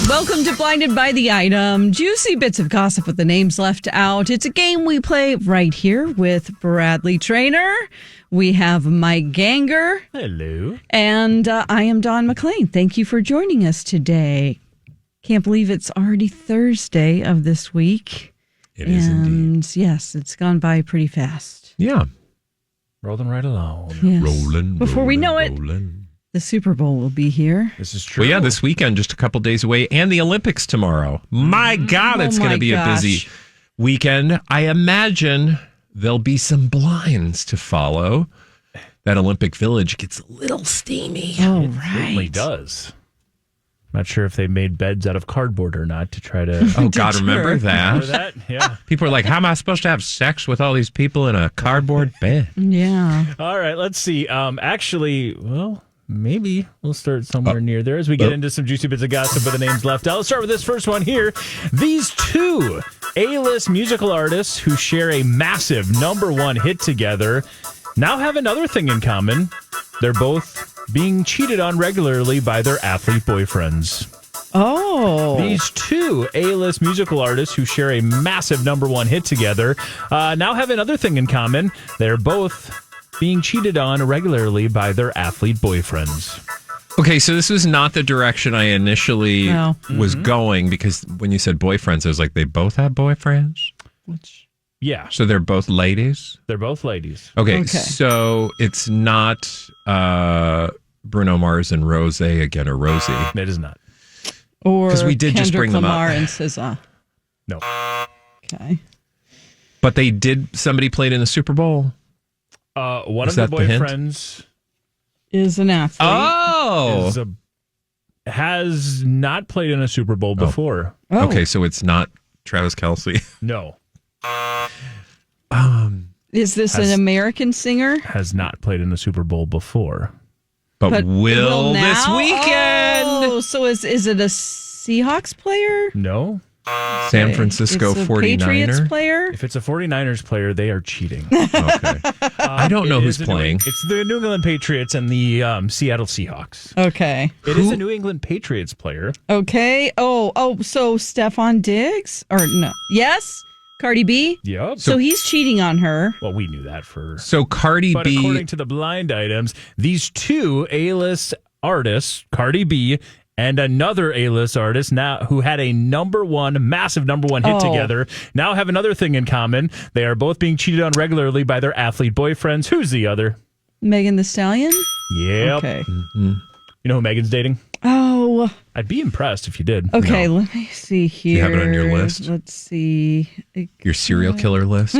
Welcome to Blinded by the Item. Juicy bits of gossip with the names left out. It's a game we play right here with Bradley Traynor. We have Mike Ganger. Hello. And I am Dawn McClain. Thank you for joining us today. Can't believe it's already Thursday of this week. It is indeed. Yes, it's gone by pretty fast. Yeah. Rolling right along. Yes. Rolling. Before we know it, rolling. the Super Bowl will be here. This is true. Well, yeah, this weekend, just a couple days away, and the Olympics tomorrow. My God, it's going to be a busy weekend. I imagine there'll be some blinds to follow. That Olympic Village gets a little steamy. Oh, It right. certainly does. Not sure if they made beds out of cardboard or not to try to... Oh, God, remember that? Remember that? Yeah. People are like, how am I supposed to have sex with all these people in a cardboard bed? Yeah. All right, let's see. Actually, well, maybe we'll start somewhere near there as we get into some juicy bits of gossip with the names left out. Let's start with this first one here. These two A-list musical artists who share a massive #1 hit together now have another thing in common. They're both being cheated on regularly by their athlete boyfriends. Oh. These two A-list musical artists who share a massive #1 hit together now have another thing in common. They're both being cheated on regularly by their athlete boyfriends. Okay, so this was not the direction I initially was going, because when you said boyfriends, I was like, they both have boyfriends? Yeah, So they're both ladies? they're both ladies. Okay, so it's not Bruno Mars and Rose again, or Rosie. It is not. Or 'Cause we did Kendrick just bring them up. Lamar and SZA. No. Okay. But somebody played in the Super Bowl. One Was of the that the hint? boyfriends Is an athlete. Oh! has not played in a Super Bowl before. Oh. Okay, so it's not Travis Kelce. No, Is this an American singer? has not played in a Super Bowl before. But will this now? weekend? Oh, so is it a Seahawks player? No. San Francisco It's a 49er? Patriots player? If it's a 49ers player, they are cheating. Okay. I don't know It who's is playing. It's the New England Patriots and the Seattle Seahawks. Okay. It is a New England Patriots player. Okay. Oh, so Stephon Diggs? Or no. Yes? Cardi B? Yep. So he's cheating on her. Well, we knew that for... So Cardi But B... according to the blind items, these two A-list artists, Cardi B and another A-list artist now who had a massive #1 hit together, now have another thing in common. They are both being cheated on regularly by their athlete boyfriends. Who's the other? Megan Thee Stallion? Yep. Okay. You know who Megan's dating? Oh, I'd be impressed if you did. okay. Let me see here. you have it on your list? Let's see. Your serial killer list?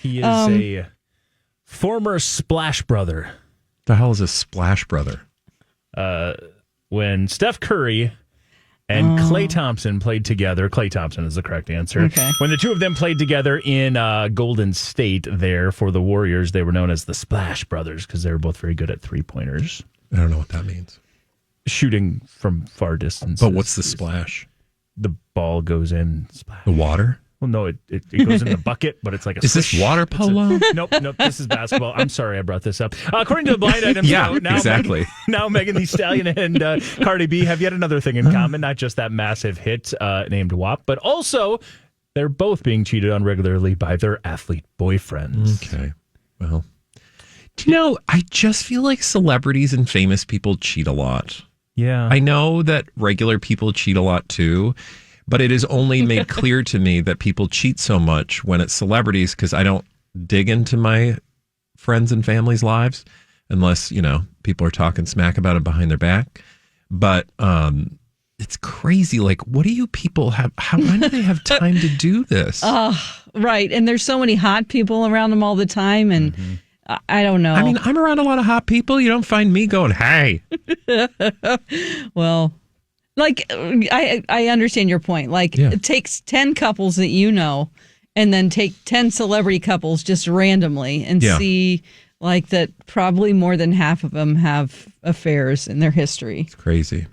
He is a former Splash Brother. The hell is a Splash Brother? When Steph Curry and Klay Thompson played together. Klay Thompson is the correct answer. Okay. When the two of them played together in Golden State there for the Warriors, they were known as the Splash Brothers because they were both very good at three-pointers. I don't know what that means. Shooting from far distance. But what's the splash? The ball goes in. Splash. The water? Well, no, it goes in the bucket, but it's like a Is this swish. water polo? Nope, this is basketball. I'm sorry I brought this up. According to the blind items, Yeah, now exactly. Now Megan Thee Stallion and Cardi B have yet another thing in common, not just that massive hit named WAP, but also they're both being cheated on regularly by their athlete boyfriends. Okay. Well, do you know, I just feel like celebrities and famous people cheat a lot. Yeah. I know that regular people cheat a lot too, but it is only made clear to me that people cheat so much when it's celebrities, because I don't dig into my friends and family's lives unless, people are talking smack about it behind their back. But it's crazy. Like, what do you people have? When do they have time to do this? Right. And there's so many hot people around them all the time. And I don't know. I mean, I'm around a lot of hot people. You don't find me going, hey. Well, like, I understand your point. Like, It takes 10 couples that you know, and then take 10 celebrity couples just randomly and see, like, that probably more than half of them have affairs in their history. It's crazy.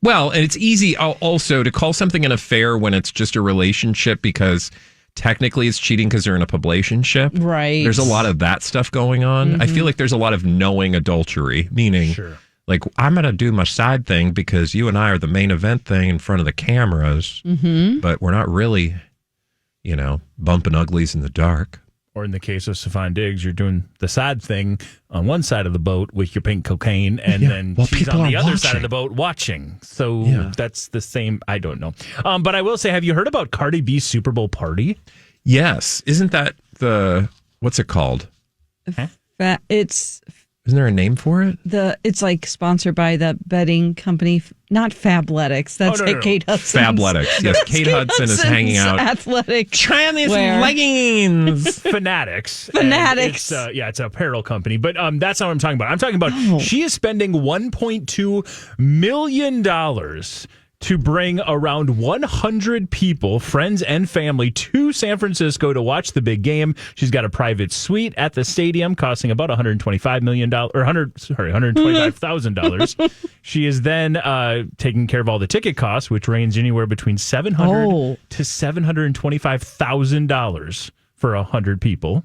Well, and it's easy also to call something an affair when it's just a relationship, because technically it's cheating because they're in a publicationship. Right. There's a lot of that stuff going on. I feel like there's a lot of knowing adultery, meaning Like, I'm going to do my side thing because you and I are the main event thing in front of the cameras, but we're not really, bumping uglies in the dark. Or in the case of Stefan Diggs, you're doing the side thing on one side of the boat with your pink cocaine, and then she's on the other side of the boat watching. So that's the same. I don't know. But I will say, have you heard about Cardi B's Super Bowl party? Yes. Isn't that what's it called? Isn't there a name for it? It's like sponsored by the betting company, not Fabletics. That's Kate Hudson's. Fabletics. Yes, Kate Hudson is hanging out. Athletic. Chinese leggings. Fanatics. Fanatics. It's an apparel company. But that's not what I'm talking about. I'm talking about she is spending $1.2 million to bring around 100 people, friends and family, to San Francisco to watch the big game. She's got a private suite at the stadium costing about $125,000. She is then taking care of all the ticket costs, which range anywhere between $700 to $725,000 for 100 people.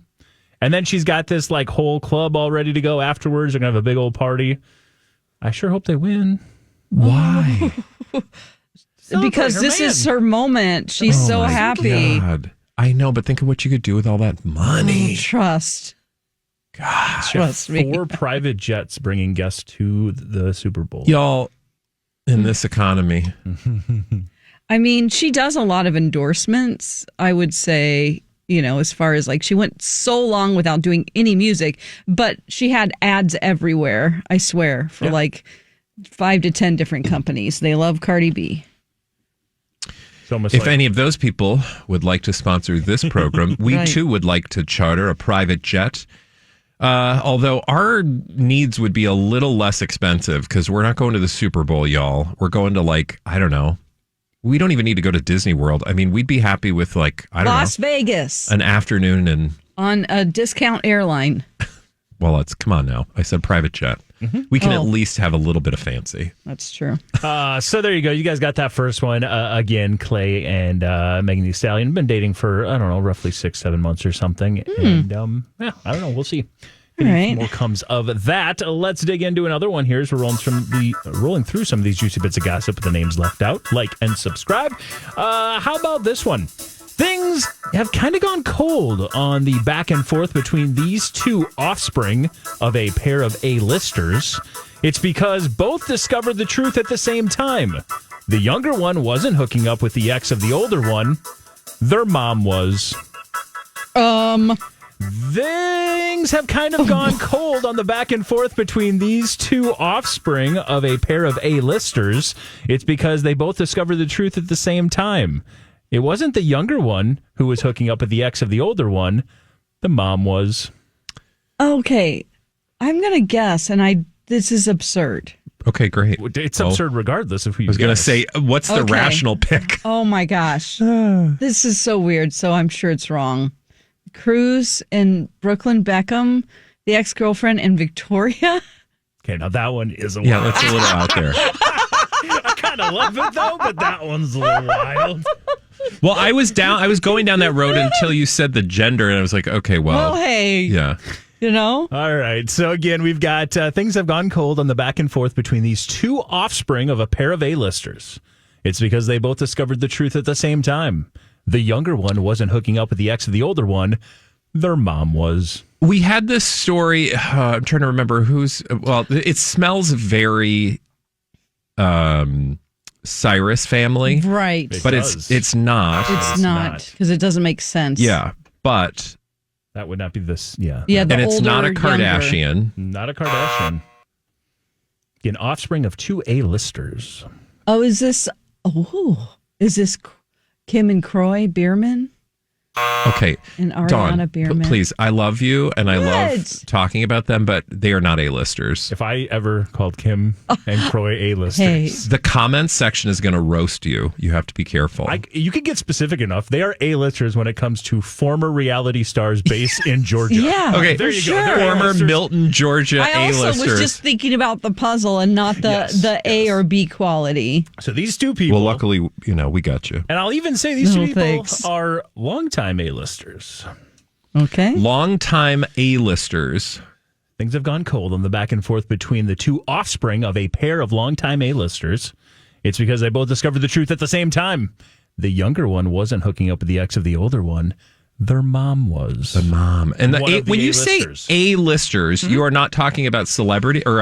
And then she's got this like whole club all ready to go afterwards. They're going to have a big old party. I sure hope they win. Why? Because this is her moment. She's so happy. God. I know, but think of what you could do with all that money. Trust. God. Trust me. 4 private jets bringing guests to the Super Bowl. Y'all, in this economy. I mean, she does a lot of endorsements, I would say, as far as like she went so long without doing any music, but she had ads everywhere, I swear, for like 5 to 10 different companies. They love Cardi B. If any of those people would like to sponsor this program, we too would like to charter a private jet. Although our needs would be a little less expensive because we're not going to the Super Bowl, y'all. We're going to I don't know. We don't even need to go to Disney World. I mean, we'd be happy with Las Vegas. An afternoon on a discount airline. Well, come on now. I said private jet. We can at least have a little bit of fancy. That's true. So there you go. You guys got that first one. Again, Clay and Megan Thee Stallion have been dating for, I don't know, roughly 6-7 months or something. And I don't know. We'll see. If more comes of that. Let's dig into another one here as we're rolling through some of these juicy bits of gossip with the names left out. Like and subscribe. How about this one? Things have kind of gone cold on the back and forth between these two offspring of a pair of A-listers. It's because both discovered the truth at the same time. The younger one wasn't hooking up with the ex of the older one. Their mom was. Things have kind of gone cold on the back and forth between these two offspring of a pair of A-listers. It's because they both discovered the truth at the same time. It wasn't the younger one who was hooking up with the ex of the older one. The mom was. Okay. I'm going to guess, and this is absurd. Okay, great. It's absurd regardless of who you guess. I was going to say, what's the rational pick? Oh, my gosh. This is so weird, so I'm sure it's wrong. Cruz and Brooklyn Beckham, the ex-girlfriend, and Victoria? Okay, now that one is a wild. Yeah, that's a little out there. I kind of love it, though, but that one's a little wild. Well, I was going down that road until you said the gender, and I was like, okay, well. Hey. Yeah. All right. So, again, we've got things have gone cold on the back and forth between these two offspring of a pair of A-listers. It's because they both discovered the truth at the same time. The younger one wasn't hooking up with the ex of the older one. Their mom was. We had this story. I'm trying to remember it smells very Cyrus family. Right. But it's not. It's not because it doesn't make sense. Yeah. But that would not be this. Yeah. Yeah. And it's not a Kardashian. Younger. Not a Kardashian. An offspring of two A-listers. Oh, is this Kim and Croy Bierman? Okay. And Ariana Dawn, Bierman. Please, I love you and I love talking about them, but they are not A-listers. If I ever called Kim and Croy A-listers. The comments section is going to roast you. You have to be careful. You could get specific enough. They are A-listers when it comes to former reality stars based in Georgia. Yeah. Okay. There you go. Former Milton, Georgia A-listers. I also was just thinking about the puzzle and not the A or B quality. So these two people. Well, luckily, we got you. And I'll even say these two people are longtime A-listers. Okay. Longtime A-listers. things have gone cold on the back and forth between the two offspring of a pair of longtime A-listers. It's because they both discovered the truth at the same time. The younger one wasn't hooking up with the ex of the older one. Their mom was. The mom. And when you say A-listers, you are not talking about celebrity or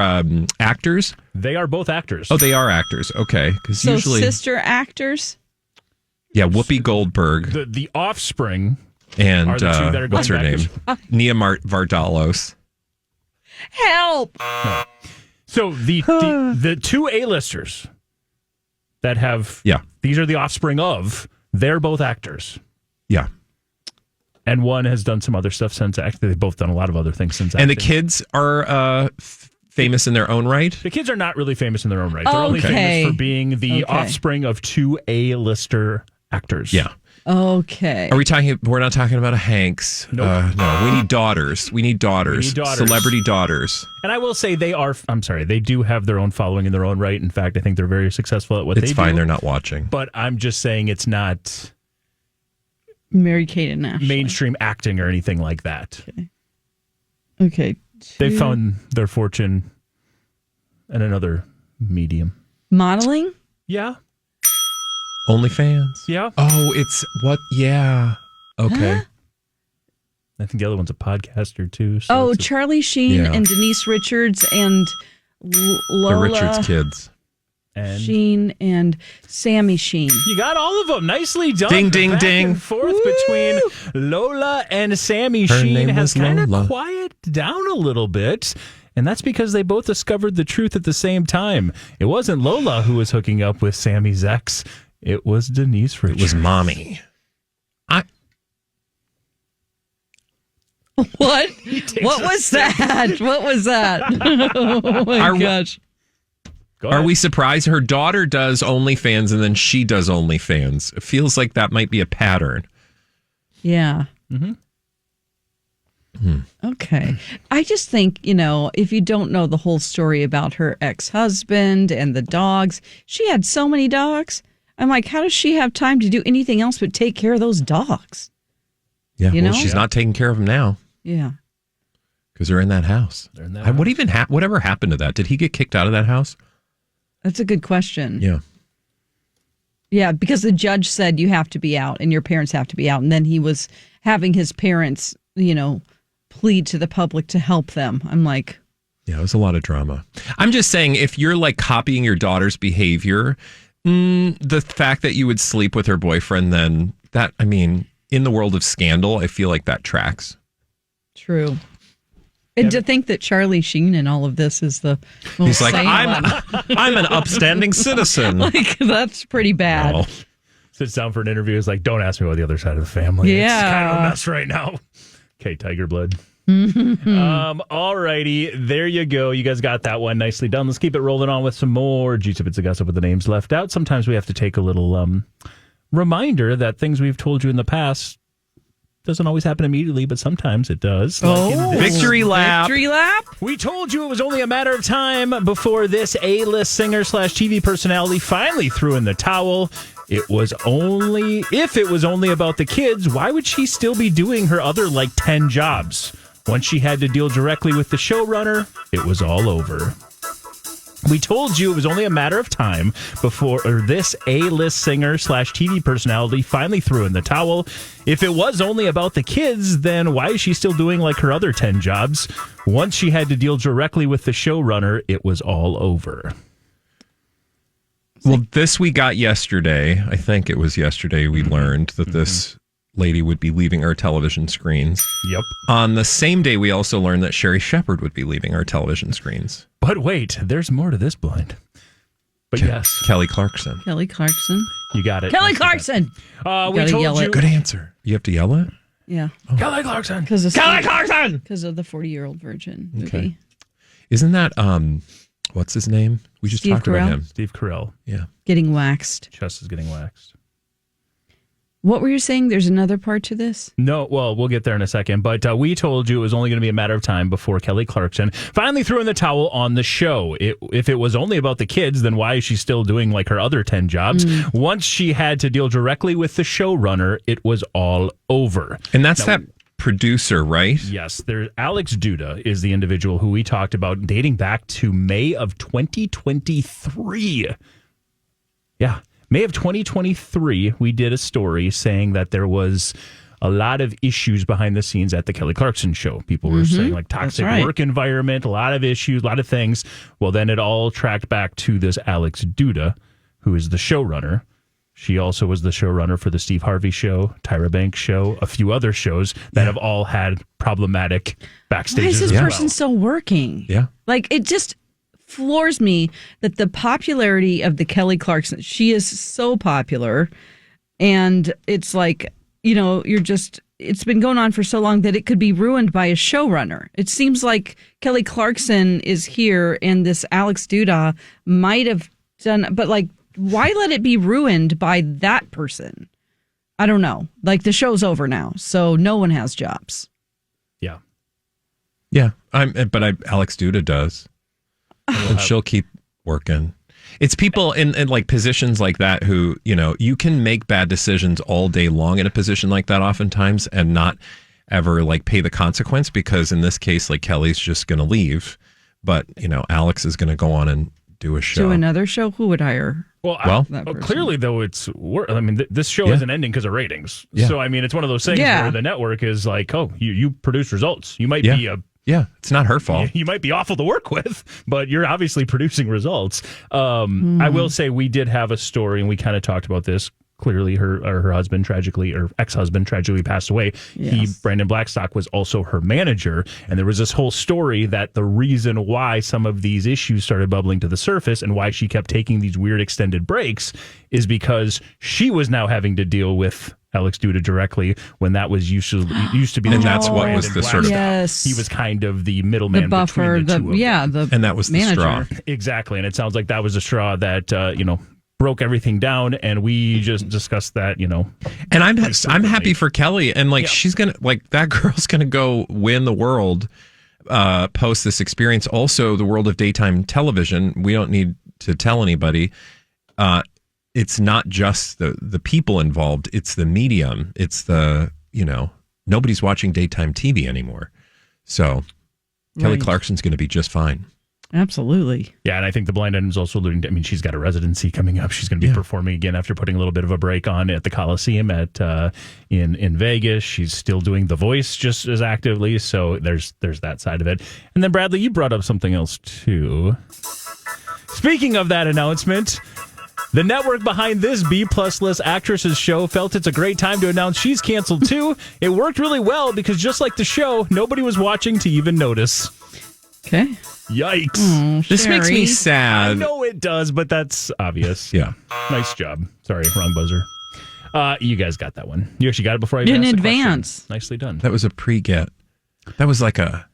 actors? They are both actors. Oh, they are actors. Okay. So usually, sister actors? Yeah, Whoopi Goldberg. The offspring and are the two that are going what's her name? Nia Vardalos. Help! No. So the two A-listers that have... Yeah. These are the offspring of... They're both actors. Yeah. And one has done some other stuff since. Actually, they've both done a lot of other things since. And the kids are famous in their own right? The kids are not really famous in their own right. They're only famous for being the offspring of two A-lister actors. Yeah. Okay. Are we talking? We're not talking about a Hanks. Nope. No, we need daughters. We need daughters. Celebrity daughters. And I will say they do have their own following in their own right. In fact, I think they're very successful at what they do. It's fine. They're not watching. But I'm just saying it's not... Mary-Kate and Ashley. Mainstream acting or anything like that. Okay. They found their fortune in another medium. Modeling? Yeah. OnlyFans? Yeah. Oh, it's what? Yeah. Okay. Huh? I think the other one's a podcaster too. So oh, Charlie Sheen and Denise Richards and Lola. The Richards kids. And Sheen and Sammy Sheen. You got all of them. Nicely done. Ding, ding, Back ding. And forth between Lola and Sammy Sheen has kind of quieted down a little bit. And that's because they both discovered the truth at the same time. It wasn't Lola who was hooking up with Sammy's ex. It was Denise Richards. It was mommy. What? What was that? What was that? Oh my gosh. Are we surprised? Her daughter does OnlyFans and then she does OnlyFans. It feels like that might be a pattern. Yeah. Okay. I just think, if you don't know the whole story about her ex-husband and the dogs, she had so many dogs. I'm like, how does she have time to do anything else but take care of those dogs? Yeah, she's not taking care of them now. Yeah. Because they're in that house. Whatever happened to that? Did he get kicked out of that house? That's a good question. Yeah. Yeah, because the judge said you have to be out and your parents have to be out. And then he was having his parents, plead to the public to help them. I'm like... Yeah, it was a lot of drama. I'm just saying, if you're like copying your daughter's behavior, the fact that you would sleep with her boyfriend, then in the world of scandal, I feel like that tracks. True. And to think that Charlie Sheen and all of this is the most He's like, I'm an upstanding citizen. Like, that's pretty bad. No. Sits down for an interview. Is like, don't ask me about the other side of the family. Yeah. It's kind of a mess right now. Okay, Tiger Blood. All righty. There you go. You guys got that one nicely done. Let's keep it rolling on with some more Juice Bits of Gossip with the names left out. Sometimes we have to take a little reminder that things we've told you in the past doesn't always happen immediately, but sometimes it does. Victory lap. Victory lap. We told you it was only a matter of time before this A-list singer/TV personality finally threw in the towel. If it was only about the kids, why would she still be doing her other 10 jobs? Once she had to deal directly with the showrunner, it was all over. We told you it was only a matter of time before this A-list singer/TV personality finally threw in the towel. If it was only about the kids, then why is she still doing her other 10 jobs? Once she had to deal directly with the showrunner, it was all over. Well, this we got yesterday. I think it was yesterday we learned that this lady would be leaving our television screens. Yep. On the same day, we also learned that Sherry Shepherd would be leaving our television screens. But wait, there's more to this blind. But yes. Kelly Clarkson. Kelly Clarkson. You got it. Kelly Clarkson. We told you. Good answer. You have to yell it? Yeah. Oh. Kelly Clarkson. Kelly Clarkson! Because of the 40-Year-Old Virgin movie. Okay. Isn't that, what's his name? We just talked about him. Steve Carell. Yeah. Getting waxed. Chest is getting waxed. What were you saying? There's another part to this? No, well, we'll get there in a second. But we told you it was only going to be a matter of time before Kelly Clarkson finally threw in the towel on the show. If it was only about the kids, then why is she still doing her other 10 jobs? Once she had to deal directly with the showrunner, it was all over. And that's that producer, right? Yes. Alex Duda is the individual who we talked about dating back to May of 2023. Yeah. May of 2023, we did a story saying that there was a lot of issues behind the scenes at the Kelly Clarkson show. People were saying like toxic work environment, a lot of issues, a lot of things. Well, then it all tracked back to this Alex Duda, who is the showrunner. She also was the showrunner for the Steve Harvey Show, Tyra Banks Show, a few other shows that have all had problematic backstage. Why is this person still working? Yeah. Like, it just floors me that the popularity of the Kelly Clarkson, she is so popular, and it's like, it's been going on for so long that it could be ruined by a showrunner. It seems like Kelly Clarkson is here and this Alex Duda might have done, but like, why let it be ruined by that person? I don't know. Like, the show's over now, so no one has jobs. Yeah. Yeah. Alex Duda does. And she'll keep working. It's people in like positions like that who, you can make bad decisions all day long in a position like that oftentimes and not ever like pay the consequence, because in this case, like, Kelly's just going to leave. But, Alex is going to go on and do a show. Do another show? Who would hire? Well, clearly, though, this show isn't ending because of ratings. Yeah. So, it's one of those things where the network is like, oh, you produce results. You might be Yeah, it's not her fault. You might be awful to work with, but you're obviously producing results. I will say we did have a story, and we kind of talked about this. Clearly, her husband ex-husband tragically passed away. Yes. Brandon Blackstock was also her manager, and there was this whole story that the reason why some of these issues started bubbling to the surface and why she kept taking these weird extended breaks is because she was now having to deal with Alex Duda directly, when that was used to be the and that's what was the sort of he was kind of the middleman, the buffer, between the two of them. And that was manager. The straw. Exactly, and it sounds like that was the straw that broke everything down, and we just discussed that. And I'm happy for Kelly, and like she's gonna that girl's gonna go win the world post this experience. Also, the world of daytime television. We don't need to tell anybody. It's not just the people involved. It's the medium. It's nobody's watching daytime TV anymore. So Kelly Clarkson's going to be just fine. Absolutely. Yeah, and I think the blind item is also alluding to, she's got a residency coming up. She's going to be performing again after putting a little bit of a break on at the Coliseum in Vegas. She's still doing The Voice just as actively. So there's that side of it. And then, Bradley, you brought up something else, too. Speaking of that announcement, the network behind this B-plus list actresses show felt it's a great time to announce she's canceled too. It worked really well because just like the show, nobody was watching to even notice. Okay. Yikes. This makes me sad. I know it does, but that's obvious. Yeah. Nice job. Sorry, wrong buzzer. You guys got that one. You actually got it before I asked in the advance. Question. Nicely done. That was a pre-get. That was like a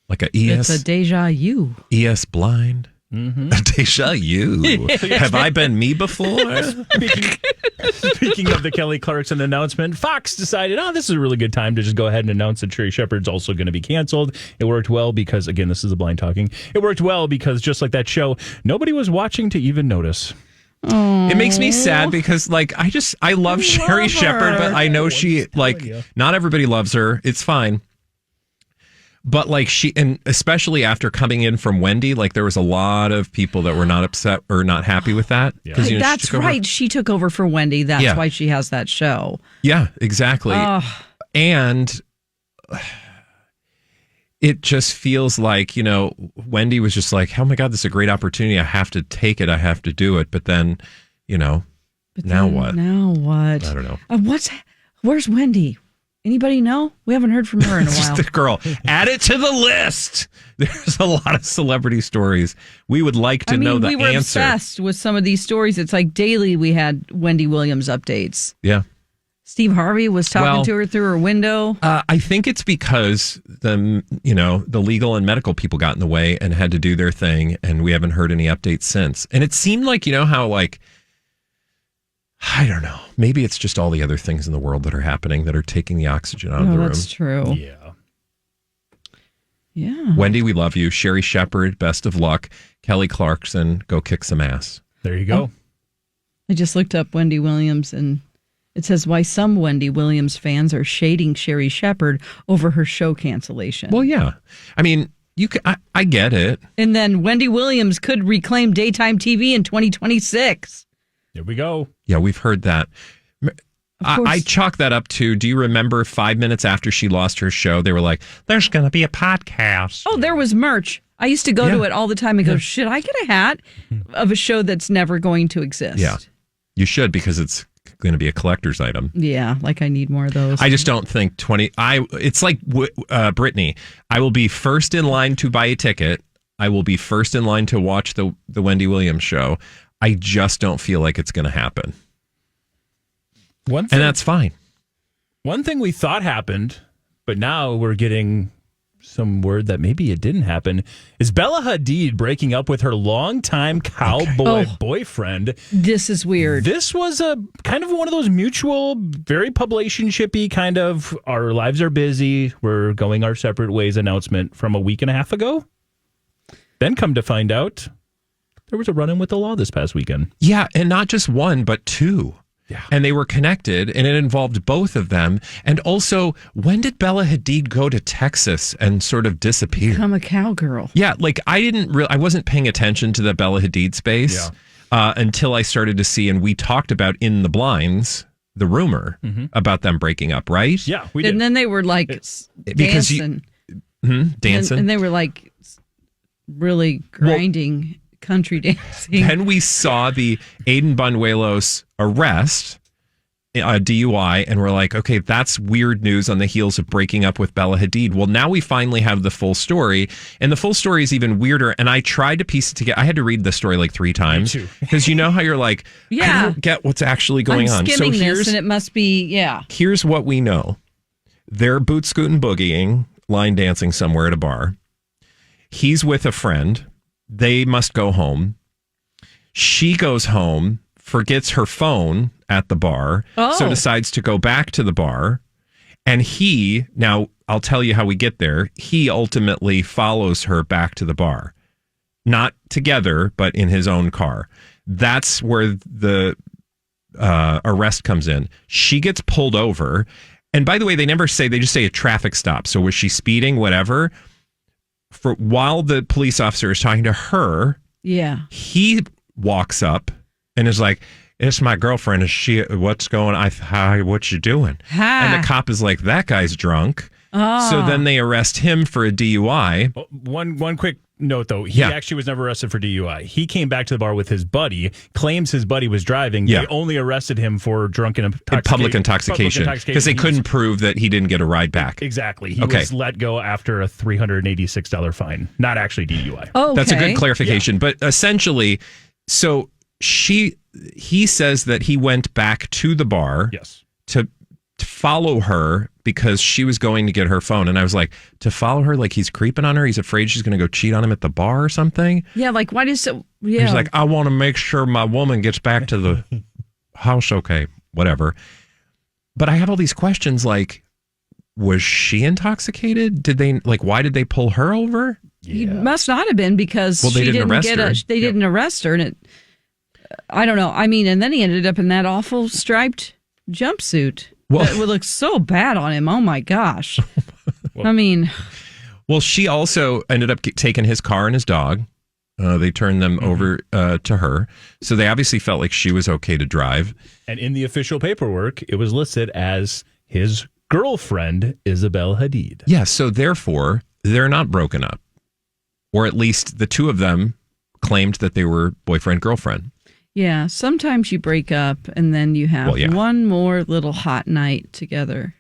like a ES. It's a deja you. ES blind. Mm-hmm. Deja you. Have I been me before? Speaking of the Kelly Clarkson announcement, Fox decided, this is a really good time to just go ahead and announce that Sherry Shepherd's also going to be canceled. It worked well because, again, this is a blind talking. It worked well because just like that show, nobody was watching to even notice. Aww. It makes me sad because, I love Sherry Shepherd, but I know she, not everybody loves her. It's fine. But and especially after coming in from Wendy, there was a lot of people that were not upset or not happy with that. Yeah. That's right. She took over for Wendy. That's why she has that show. Yeah, exactly. And it just feels like, Wendy was just like, oh my God, this is a great opportunity. I have to take it. I have to do it. But then, now what? Now what? I don't know. Where's Wendy? Anybody know? We haven't heard from her in a while. Just the girl. Add it to the list. There's a lot of celebrity stories. We would like to know the answer. We were obsessed with some of these stories. It's like daily we had Wendy Williams updates. Yeah. Steve Harvey was talking to her through her window. I think it's because the legal and medical people got in the way and had to do their thing, and we haven't heard any updates since. And it seemed like, how I don't know. Maybe it's just all the other things in the world that are happening that are taking the oxygen out of the room. That's true. Yeah. Wendy, we love you. Sherry Shepherd, best of luck. Kelly Clarkson, go kick some ass. There you go. I just looked up Wendy Williams, and It says why some Wendy Williams fans are shading Sherry Shepherd over her show cancellation. Well, yeah. I mean, I get it. And then Wendy Williams could reclaim daytime TV in 2026. Here we go. Yeah, we've heard that. I chalk that up to, do you remember 5 minutes after she lost her show, they were like, there's going to be a podcast. Oh, there was merch. I used to go to it all the time and go, should I get a hat of a show that's never going to exist? Yeah, you should, because it's going to be a collector's item. Yeah, like I need more of those. I just don't think it's like Brittany. I will be first in line to buy a ticket. I will be first in line to watch the Wendy Williams show. I just don't feel like it's going to happen. And that's fine. One thing we thought happened, but now we're getting some word that maybe it didn't happen, is Bella Hadid breaking up with her longtime cowboy boyfriend. This is weird. This was a kind of one of those mutual, very publicationshipy kind of, our lives are busy, we're going our separate ways announcement from a week and a half ago. Then come to find out, there was a run-in with the law this past weekend. Yeah, and not just one, but two. Yeah. And they were connected, and it involved both of them. And also, when did Bella Hadid go to Texas and sort of disappear? Become a cowgirl. Yeah, like I wasn't paying attention to the Bella Hadid space until I started to see, and we talked about in the blinds, the rumor about them breaking up, right? Yeah, we did. And then they were like dancing. Dancing. And they were like really grinding. Country dancing. Then we saw the Aiden Banuelos arrest, DUI, and we're like, okay, that's weird news on the heels of breaking up with Bella Hadid. Well, now we finally have the full story, and the full story is even weirder. And I tried to piece it together. I had to read the story like 3 times because you know how you're like, I don't get what's actually going on. So this, and it must be, Here's what we know: they're boot scooting, boogieing, line dancing somewhere at a bar. He's with a friend. They must go home. She goes home, forgets her phone at the bar, so decides to go back to the bar. And now I'll tell you how we get there. He ultimately follows her back to the bar. Not together, but in his own car. That's where the arrest comes in. She gets pulled over. And by the way, they just say a traffic stop. So was she speeding, whatever? While the police officer is talking to her, he walks up and is like, "It's my girlfriend. Is she? What's going on? Hi, what you doing?" And the cop is like, "That guy's drunk." So then they arrest him for a DUI. One quick note, though. He actually was never arrested for DUI. He came back to the bar with his buddy, claims his buddy was driving. They only arrested him for public intoxication because they couldn't prove that he didn't get a ride back. Exactly. He was let go after a $386 fine, not actually DUI. Okay. That's a good clarification. But essentially, so he says that he went back to the bar to follow her because she was going to get her phone. And I was like, to follow her, like he's creeping on her? He's afraid she's going to go cheat on him at the bar or something? Yeah, like why does it... Yeah. He's like, I want to make sure my woman gets back to the house. Okay, whatever. But I have all these questions like, was she intoxicated? Why did they pull her over? He must not have been because they didn't arrest her. And I don't know. I mean, and then he ended up in that awful striped jumpsuit. That would look so bad on him. Oh my gosh. Well, she also ended up taking his car and his dog. They turned them over to her. So they obviously felt like she was okay to drive. And in the official paperwork, it was listed as his girlfriend, Isabel Hadid. Yeah. So therefore, they're not broken up. Or at least the two of them claimed that they were boyfriend-girlfriend. Yeah, sometimes you break up and then you have one more little hot night together.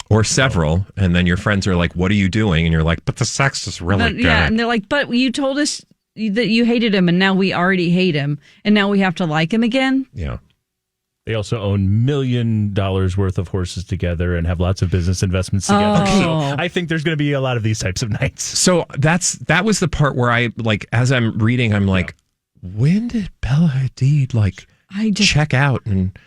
Or several, and then your friends are like, "What are you doing?" And you're like, "But the sex is really good." Yeah, and they're like, "But you told us that you hated him, and now we already hate him, and now we have to like him again." Yeah. They also own $1 million worth of horses together and have lots of business investments together. Oh. So I think there's going to be a lot of these types of nights. So that was the part where I, like, as I'm reading, I'm like, when did Bella Hadid, check out and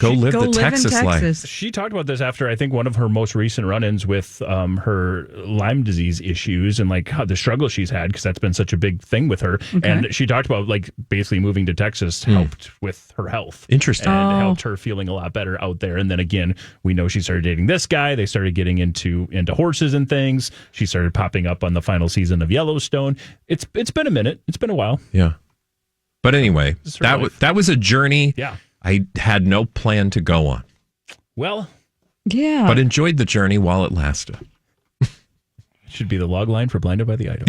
go live the Texas life. She talked about this after, I think, one of her most recent run-ins with her Lyme disease issues and like how the struggle she's had, because that's been such a big thing with her. Okay. And she talked about like basically moving to Texas helped with her health. Interesting. And helped her feeling a lot better out there. And then again, we know she started dating this guy. They started getting into horses and things. She started popping up on the final season of Yellowstone. It's been a minute. It's been a while. Yeah. But anyway, that was a journey. Yeah. I had no plan to go on. Well, yeah. But enjoyed the journey while it lasted. Should be the log line for Blinded by the Item.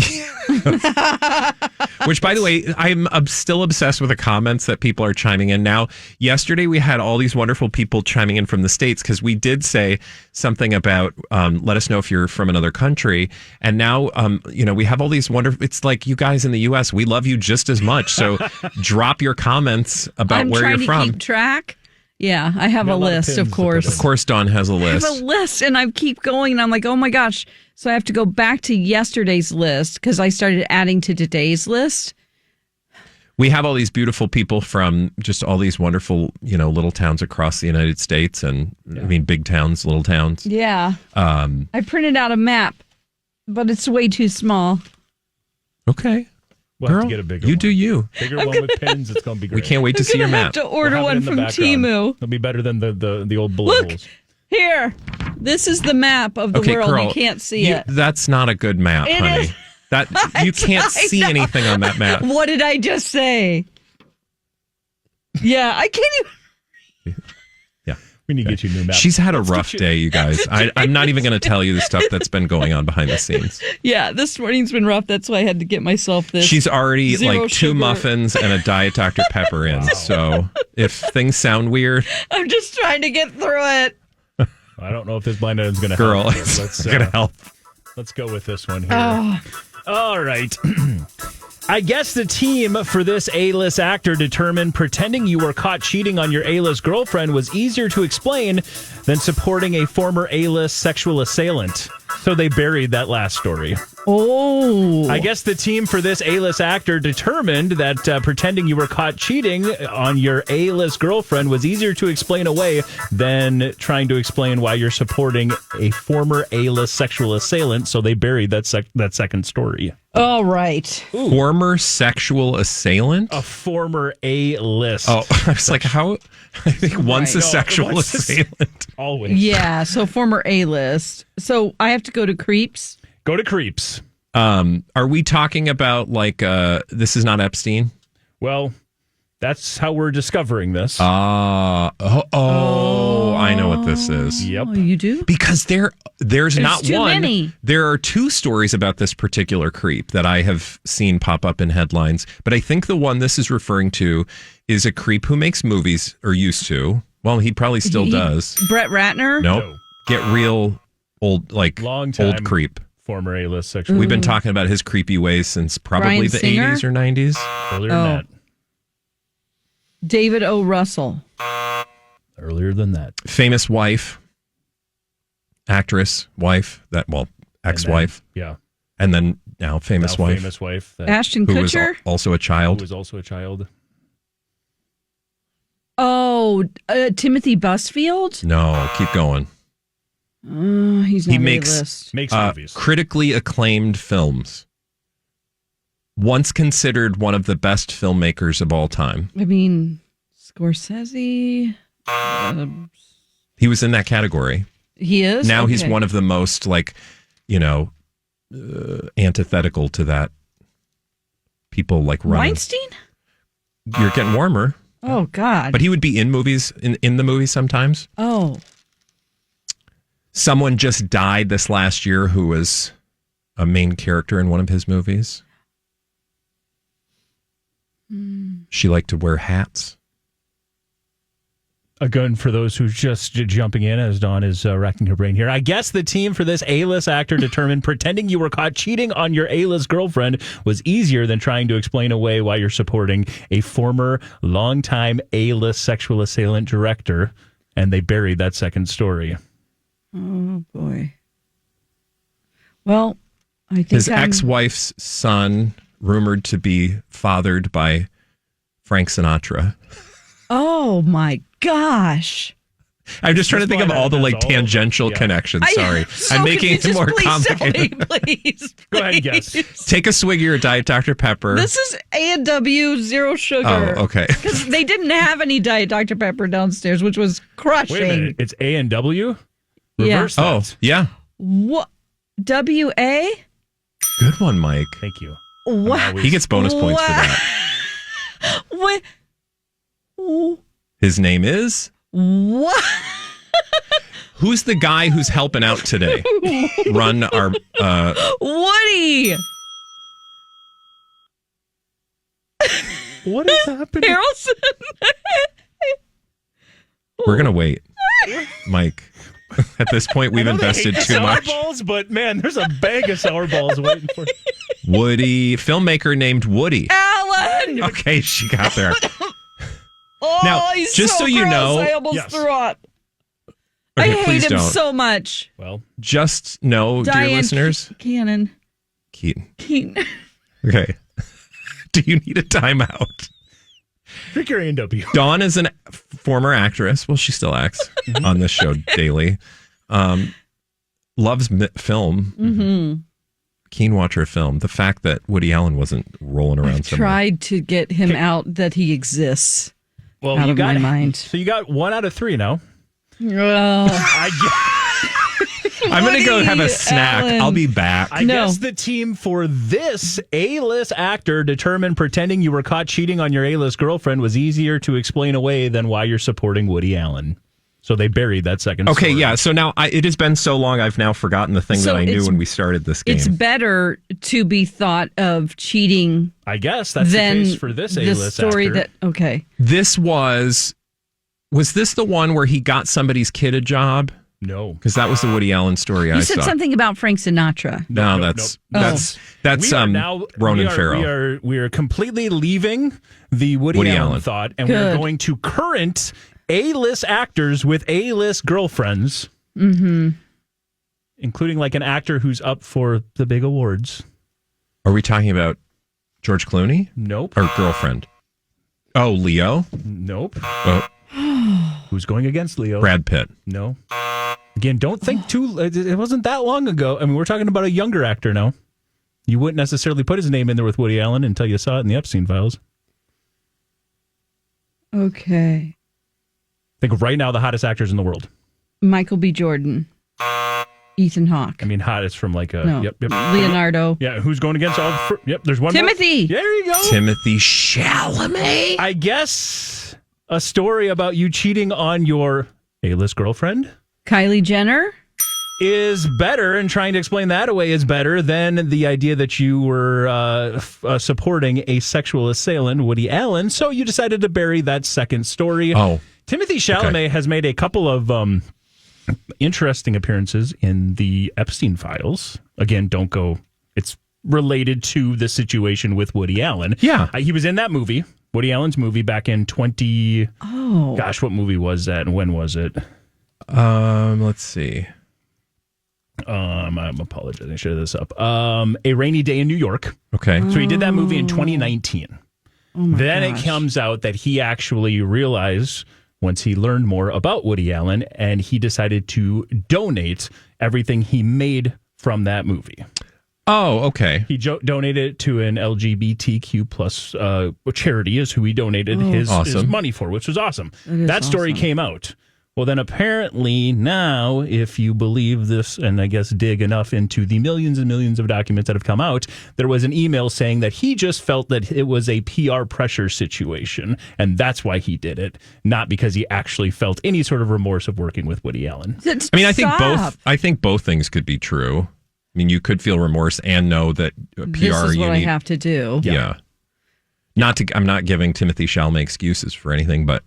Which, by the way, I'm still obsessed with the comments that people are chiming in now. Yesterday, we had all these wonderful people chiming in from the States because we did say something about let us know if you're from another country. And now, we have all these wonderful, it's like you guys in the U.S., we love you just as much. So drop your comments about where you're from. I'm trying to keep track. Yeah, I have a list, of course. Of course, Dawn has a list. I have a list, and I keep going, and I'm like, oh my gosh. So I have to go back to yesterday's list because I started adding to today's list. We have all these beautiful people from just all these wonderful, little towns across the United States, and big towns, little towns. Yeah. I printed out a map, but it's way too small. Okay. We'll Girl, have to get a bigger you one. do you. Bigger one with pins, it's going to be great. We can't wait to see your map. I have to order one from Temu. It'll be better than the old bullet holes. Here, this is the map of the world. Girl, you can't see it. That's not a good map, honey. Is. That you can't see anything on that map. What did I just say? Yeah, I can't even. Yeah, we need to get you a new map. She's had a rough day, you guys. I'm not even going to tell you the stuff that's been going on behind the scenes. Yeah, this morning's been rough. That's why I had to get myself this. She's already like 2 sugar muffins and a Diet Dr. Pepper in. Wow. So if things sound weird, I'm just trying to get through it. I don't know if this blind item's going to help. Girl, it's going to help. Let's go with this one here. All right. I guess the team for this A-list actor determined pretending you were caught cheating on your A-list girlfriend was easier to explain than supporting a former A-list sexual assailant. So they buried that last story. Oh. I guess the team for this A-list actor determined that pretending you were caught cheating on your A-list girlfriend was easier to explain away than trying to explain why you're supporting a former A-list sexual assailant. So they buried that second story. All right. Ooh. Former sexual assailant? A former A-list. Oh, I was like, how? I think once a sexual assailant. Always. Yeah, so former A-list. So I have to go to Creeps? Go to Creeps. Are we talking about like, this is not Epstein? Well, that's how we're discovering this. I know what this is. Yep. Oh, you do? Because there's not too one. Many. There are 2 stories about this particular creep that I have seen pop up in headlines. But I think the one this is referring to is a creep who makes movies, or used to. Well, he probably still does. Brett Ratner? Nope. No. Get real old, like long time old creep. Former A-list sexual. We've been talking about his creepy ways since probably the 80s or 90s. Earlier than that. David O. Russell. Earlier than that. Famous wife. Actress, wife. Ex-wife. Yeah. And then now famous wife. Famous wife. Ashton Kutcher. Who was also a child. Who was also a child. Oh, Timothy Busfield? No, keep going. He's not on the list. Makes movies. Critically acclaimed films. Once considered one of the best filmmakers of all time. I mean, Scorsese. He was in that category. He is? Now he's one of the most, antithetical to that. People like running. Weinstein? You're getting warmer. Oh, God. But he would be in movies, in the movies sometimes. Oh. Someone just died this last year who was a main character in one of his movies. She liked to wear hats. A gun for those who just jumping in as Dawn is racking her brain here. I guess the team for this A-list actor determined pretending you were caught cheating on your A-list girlfriend was easier than trying to explain away why you're supporting a former longtime A-list sexual assailant director, and they buried that second story. Oh, boy. Well, I think his ex-wife's son, rumored to be fathered by Frank Sinatra. Oh my gosh. I'm just trying to think of all the tangential connections. Sorry. I'm making it more complicated. Please. Go ahead and guess. Take a swig of your Diet Dr. Pepper. This is A&W, zero sugar. Oh, okay. Because they didn't have any Diet Dr. Pepper downstairs, which was crushing. Wait a minute. It's A&W? Reverse that. Oh, yeah. What? W-A? Good one, Mike. Thank you. What? He gets bonus points for that. What? His name is? What? Who's the guy who's helping out today? Run our... Woody! What is happening? Harrelson? We're going to wait. Mike, at this point, we've invested too much. Sour balls, but man, there's a bag of sour balls waiting for you. Woody, filmmaker named Woody. Alan! Okay, she got there. Oh, Now, he's just so you gross. know... I almost threw up. Okay, I hate please him don't. so much. Well, just know, dear listeners... Keaton. Okay. Do you need a timeout? drink your A&W. Dawn is a former actress. Well, she still acts on this show daily. Loves film. Mm-hmm. Keen watcher of film. The fact that Woody Allen wasn't rolling around somewhere. Tried to get him out that he exists. Well, out you of got my mind. So you got 1 out of 3 now. I'm going to go have a snack. Alan. I'll be back. I guess the team for this A-list actor determined pretending you were caught cheating on your A-list girlfriend was easier to explain away than why you're supporting Woody Allen. So they buried that second story. Yeah. So now it has been so long, I've now forgotten the thing that I knew when we started this game. It's better to be thought of cheating. I guess that's the case for this A-list story actor. Okay. This was this the one where he got somebody's kid a job? No. Because that was the Woody Allen story I saw. You said something about Frank Sinatra. No, that's Ronan Farrow. We are completely leaving the Woody Allen thought, and we're going to current A-list actors with A-list girlfriends, including like an actor who's up for the big awards. Are we talking about George Clooney? Nope. Or girlfriend? Oh, Leo? Nope. Oh. Who's going against Leo? Brad Pitt. No. Again, don't think it wasn't that long ago. I mean, we're talking about a younger actor now. You wouldn't necessarily put his name in there with Woody Allen until you saw it in the Epstein files. Okay. I think right now the hottest actors in the world. Michael B. Jordan. Ethan Hawke. I mean, hottest from like a... No. Yep. Leonardo. Yeah, who's going against all... there's one Timothy. More. There you go. Timothy Chalamet. I guess a story about you cheating on your A-list girlfriend? Kylie Jenner? Is better, and trying to explain that away is better than the idea that you were supporting a sexual assailant, Woody Allen. So you decided to bury that second story. Oh. Timothy Chalamet has made a couple of interesting appearances in the Epstein files. Again, don't go. It's related to the situation with Woody Allen. Yeah. He was in that movie, Woody Allen's movie, back in 20... Oh. Gosh, what movie was that, and when was it? Let's see. I'm apologizing. I should have this up. A Rainy Day in New York. Okay. So he did that movie in 2019. Then it comes out that he actually realized once he learned more about Woody Allen, and he decided to donate everything he made from that movie. Oh, okay. He donated it to an LGBTQ plus charity is who he donated his money for, which was awesome. That story came out. Well, then apparently now, if you believe this, and I guess dig enough into the millions and millions of documents that have come out, there was an email saying that he just felt that it was a PR pressure situation, and that's why he did it, not because he actually felt any sort of remorse of working with Woody Allen. I mean, I think both things could be true. I mean, you could feel remorse and know that PR. This is what I have to do. Yeah. I'm not giving Timothy Chalamet excuses for anything, but.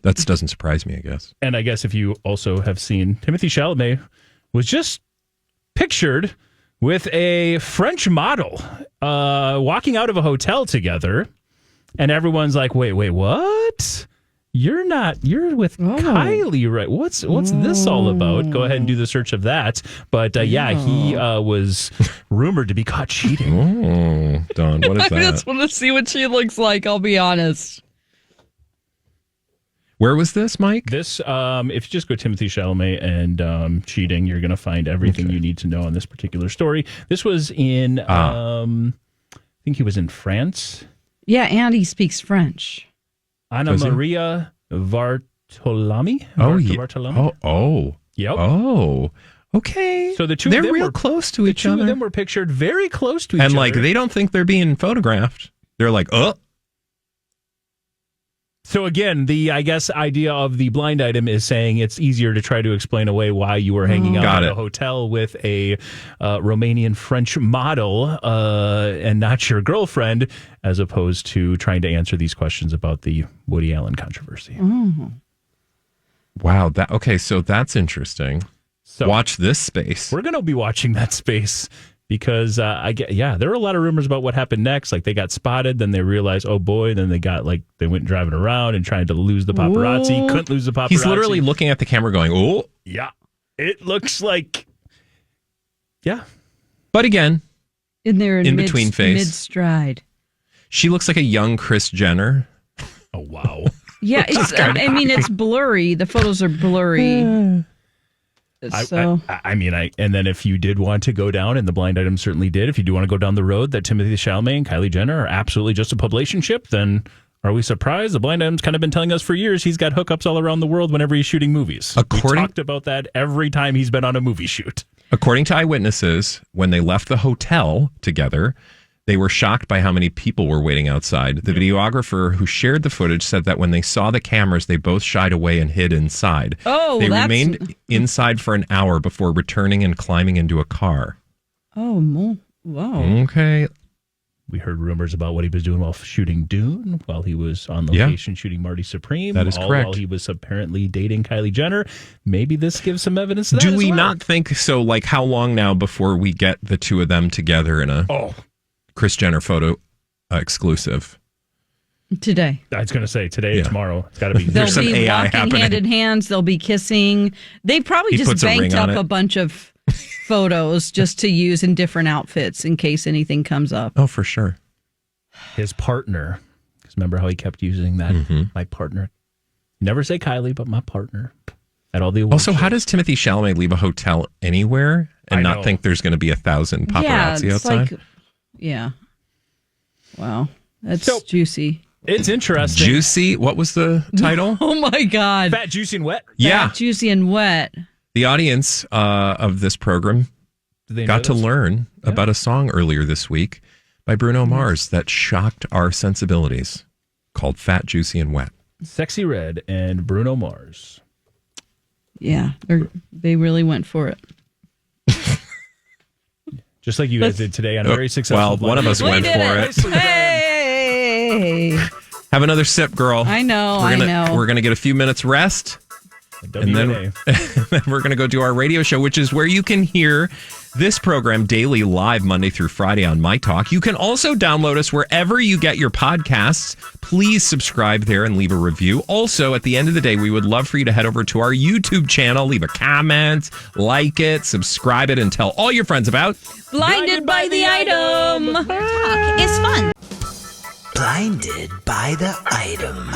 That doesn't surprise me, I guess. And I guess if you also have seen, Timothée Chalamet was just pictured with a French model walking out of a hotel together. And everyone's like, wait, what? You're with Kylie, right? What's this all about? Go ahead and do the search of that. But he was rumored to be caught cheating. Oh, Dawn, what is that? I just want to see what she looks like, I'll be honest. Where was this, Mike? This, if you just go Timothée Chalamet and cheating, you're going to find everything you need to know on this particular story. This was in, I think he was in France. Yeah, and he speaks French. Anna Maria Vartolami? Oh, yeah. Vartolami? Oh. Yep. Oh. Okay. So the two they're of them real were close to each other. The two of them were pictured very close to each other. And like they don't think they're being photographed. They're like, oh. So again, the idea of the blind item is saying it's easier to try to explain away why you were hanging out at a hotel with a Romanian French model and not your girlfriend, as opposed to trying to answer these questions about the Woody Allen controversy. Oh. Wow. So that's interesting. So watch this space. We're going to be watching that space. Because there were a lot of rumors about what happened next. Like they got spotted, then they realized, oh boy, then they went driving around and trying to lose the paparazzi. Whoa. Couldn't lose the paparazzi. He's literally looking at the camera going, oh. Yeah. It looks like, yeah. But again, in between phase. Mid-stride. She looks like a young Kris Jenner. Oh, wow. Yeah, it's blurry. The photos are blurry. So and then if you did want to go down, and the blind item certainly did, if you do want to go down the road that Timothée Chalamet and Kylie Jenner are absolutely just a publicationship, then are we surprised? The blind item's kind of been telling us for years he's got hookups all around the world whenever he's shooting movies. We talked about that every time he's been on a movie shoot. According to eyewitnesses, when they left the hotel together, they were shocked by how many people were waiting outside. The videographer who shared the footage said that when they saw the cameras, they both shied away and hid inside. They remained inside for an hour before returning and climbing into a car. Oh, wow. Okay. We heard rumors about what he was doing while shooting Dune, while he was on location shooting Marty Supreme. That is correct. While he was apparently dating Kylie Jenner. Maybe this gives some evidence of that Do we not think so? Like, how long now before we get the two of them together in a Kris Jenner photo exclusive? Today. I was going to say today or tomorrow. It's got to be. They'll some be AI walking happening. hand in hands. They'll be kissing. They probably just banked up a bunch of photos just to use in different outfits in case anything comes up. Oh, for sure. His partner. Because remember how he kept using that? Mm-hmm. My partner. Never say Kylie, but my partner. At all the awards. Also, how does Timothée Chalamet leave a hotel anywhere and not think there's going to be 1,000 paparazzi outside? Wow. That's juicy. It's interesting. Juicy? What was the title? Oh, my God. Fat, Juicy, and Wet? Yeah. Fat, Juicy, and Wet. The audience of this program got to learn about a song earlier this week by Bruno Mars that shocked our sensibilities, called Fat, Juicy, and Wet. Sexy Red and Bruno Mars. Yeah, they really went for it. Just like you guys did today on a very successful one of us went for it. Hey! Have another sip, girl. I know. We're going to get a few minutes rest. And then we're going to go do our radio show, which is where you can hear this program daily live Monday through Friday on MyTalk. You can also download us wherever you get your podcasts. Please subscribe there and leave a review. Also, at the end of the day, we would love for you to head over to our YouTube channel, leave a comment, like it, subscribe it, and tell all your friends about Blinded by the Item. Talk is fun. Blinded by the Item.